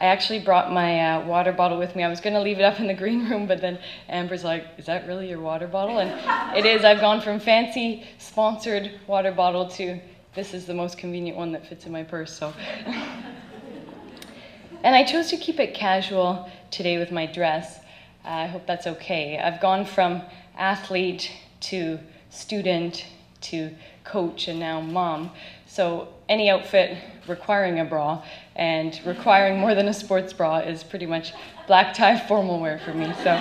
I actually brought my water bottle with me. I was going to leave it up in the green room, but then Amber's like, is that really your water bottle? And it is. I've gone from fancy sponsored water bottle to this is the most convenient one that fits in my purse. So, and I chose to keep it casual today with my dress. I hope that's okay. I've gone from athlete to student to coach and now mom. So any outfit requiring a bra and requiring more than a sports bra is pretty much black tie formal wear for me. So,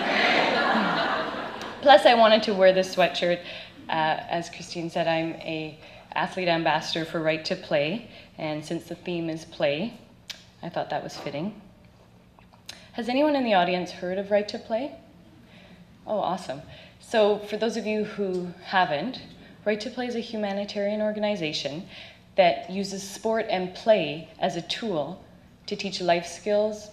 plus I wanted to wear this sweatshirt. As Christine said, I'm an athlete ambassador for Right to Play, and since the theme is play, I thought that was fitting. Has anyone in the audience heard of Right to Play? Oh, awesome. So for those of you who haven't, Right to Play is a humanitarian organization that uses sport and play as a tool to teach life skills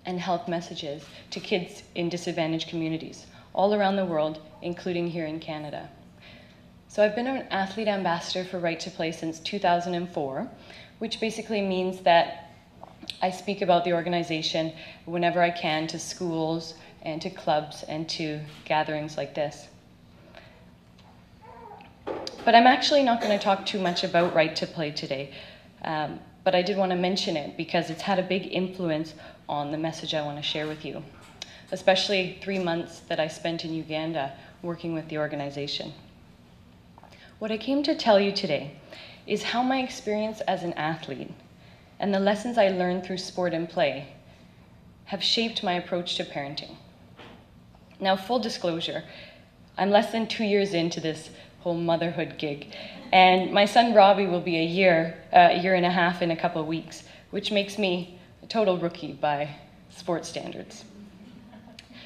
and health messages to kids in disadvantaged communities all around the world, including here in Canada. So I've been an athlete ambassador for Right to Play since 2004, which basically means that I speak about the organization whenever I can to schools and to clubs and to gatherings like this. But I'm actually not going to talk too much about Right to Play today, but I did want to mention it because it's had a big influence on the message I want to share with you, especially 3 months that I spent in Uganda working with the organization. What I came to tell you today is how my experience as an athlete and the lessons I learned through sport and play have shaped my approach to parenting. Now, full disclosure, I'm less than 2 years into this whole motherhood gig, and my son Robbie will be a year and a half in a couple of weeks, which makes me a total rookie by sports standards.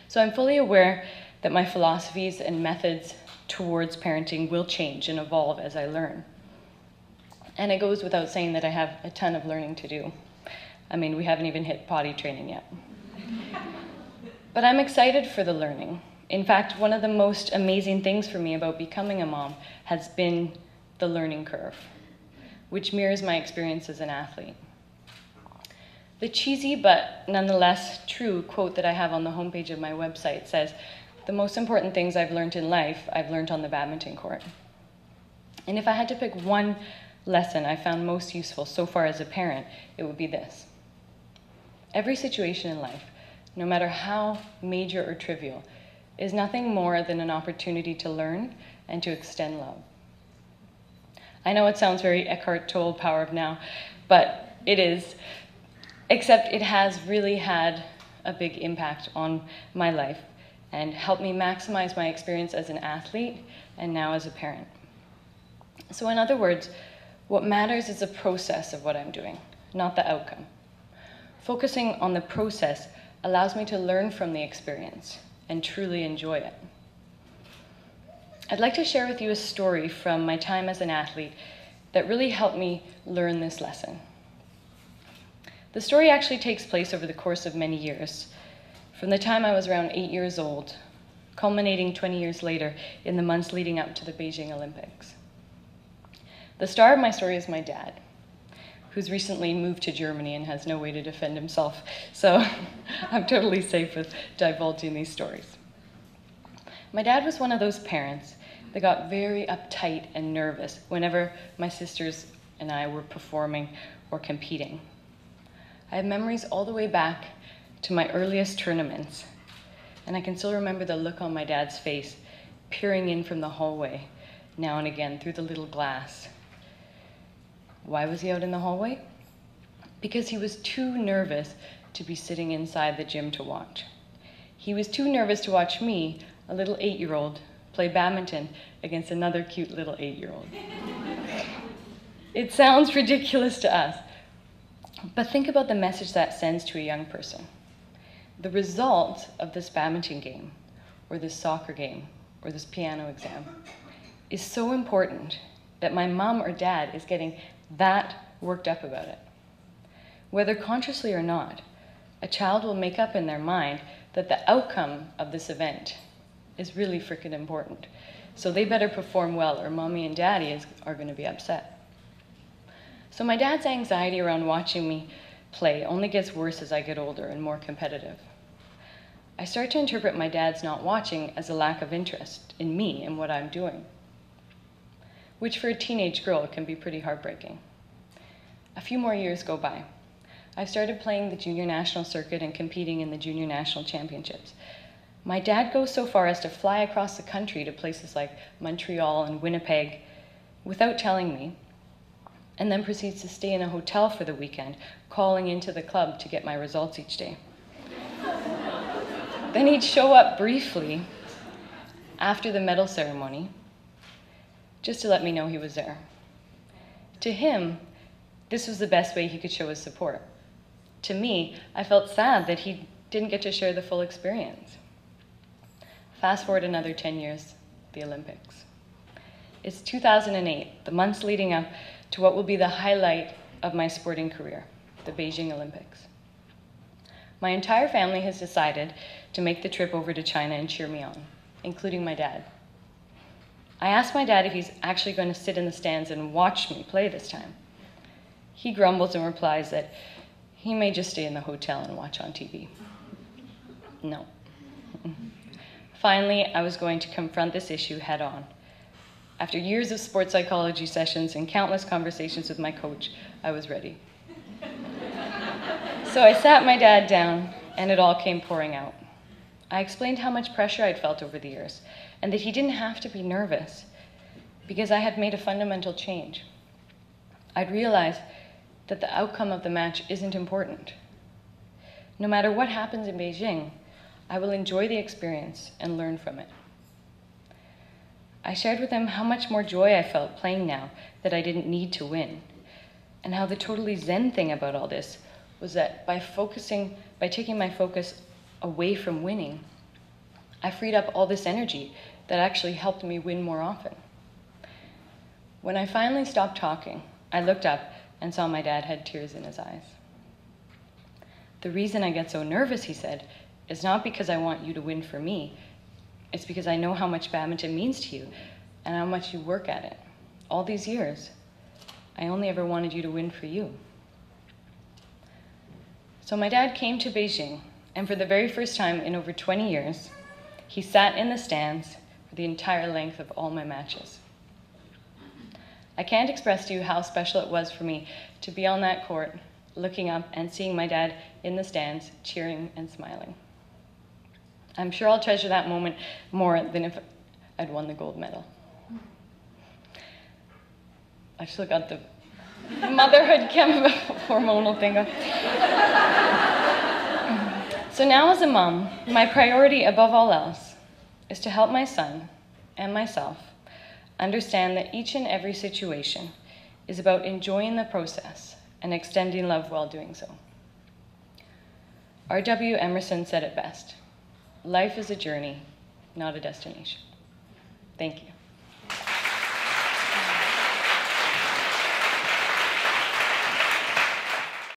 So I'm fully aware that my philosophies and methods towards parenting will change and evolve as I learn. And it goes without saying that I have a ton of learning to do. I mean, we haven't even hit potty training yet. But I'm excited for the learning. In fact, one of the most amazing things for me about becoming a mom has been the learning curve, which mirrors my experience as an athlete. The cheesy but nonetheless true quote that I have on the homepage of my website says, "The most important things I've learned in life, I've learned on the badminton court." And if I had to pick one lesson I found most useful so far as a parent, it would be this. Every situation in life, no matter how major or trivial, is nothing more than an opportunity to learn and to extend love. I know it sounds very Eckhart Tolle, Power of Now, but it is, except it has really had a big impact on my life and helped me maximize my experience as an athlete and now as a parent. So in other words, what matters is the process of what I'm doing, not the outcome. Focusing on the process allows me to learn from the experience and truly enjoy it. I'd like to share with you a story from my time as an athlete that really helped me learn this lesson. The story actually takes place over the course of many years, from the time I was around 8 years old, culminating 20 years later in the months leading up to the Beijing Olympics. The star of my story is my dad, who's recently moved to Germany and has no way to defend himself, so I'm totally safe with divulging these stories. My dad was one of those parents that got very uptight and nervous whenever my sisters and I were performing or competing. I have memories all the way back to my earliest tournaments, and I can still remember the look on my dad's face, peering in from the hallway now and again through the little glass. Why was he out in the hallway? Because he was too nervous to be sitting inside the gym to watch. He was too nervous to watch me, a little 8-year-old, play badminton against another cute little 8-year-old. It sounds ridiculous to us, but think about the message that sends to a young person. The result of this badminton game, or this soccer game, or this piano exam is so important that my mom or dad is getting that worked up about it. Whether consciously or not, a child will make up in their mind that the outcome of this event is really freaking important. So they better perform well or mommy and daddy are going to be upset. So my dad's anxiety around watching me play only gets worse as I get older and more competitive. I start to interpret my dad's not watching as a lack of interest in me and what I'm doing, which for a teenage girl can be pretty heartbreaking. A few more years go by. I started playing the junior national circuit and competing in the junior national championships. My dad goes so far as to fly across the country to places like Montreal and Winnipeg without telling me, and then proceeds to stay in a hotel for the weekend, calling into the club to get my results each day. Then he'd show up briefly after the medal ceremony, just to let me know he was there. To him, this was the best way he could show his support. To me, I felt sad that he didn't get to share the full experience. Fast forward another 10 years, the Olympics. It's 2008, the months leading up to what will be the highlight of my sporting career, the Beijing Olympics. My entire family has decided to make the trip over to China and cheer me on, including my dad. I asked my dad if he's actually going to sit in the stands and watch me play this time. He grumbles and replies that he may just stay in the hotel and watch on TV. No. Finally, I was going to confront this issue head on. After years of sports psychology sessions and countless conversations with my coach, I was ready. So I sat my dad down, and it all came pouring out. I explained how much pressure I'd felt over the years, and that he didn't have to be nervous, because I had made a fundamental change. I'd realized that the outcome of the match isn't important. No matter what happens in Beijing, I will enjoy the experience and learn from it. I shared with him how much more joy I felt playing now that I didn't need to win, and how the totally zen thing about all this was that by taking my focus away from winning, I freed up all this energy that actually helped me win more often. When I finally stopped talking, I looked up and saw my dad had tears in his eyes. The reason I get so nervous, he said, is not because I want you to win for me. It's because I know how much badminton means to you and how much you work at it. All these years, I only ever wanted you to win for you. So my dad came to Beijing, and for the very first time in over 20 years, he sat in the stands for the entire length of all my matches. I can't express to you how special it was for me to be on that court, looking up and seeing my dad in the stands, cheering and smiling. I'm sure I'll treasure that moment more than if I'd won the gold medal. I still got the motherhood hormonal thing going. So now as a mom, my priority above all else is to help my son and myself understand that each and every situation is about enjoying the process and extending love while doing so. R.W. Emerson said it best: life is a journey, not a destination. Thank you.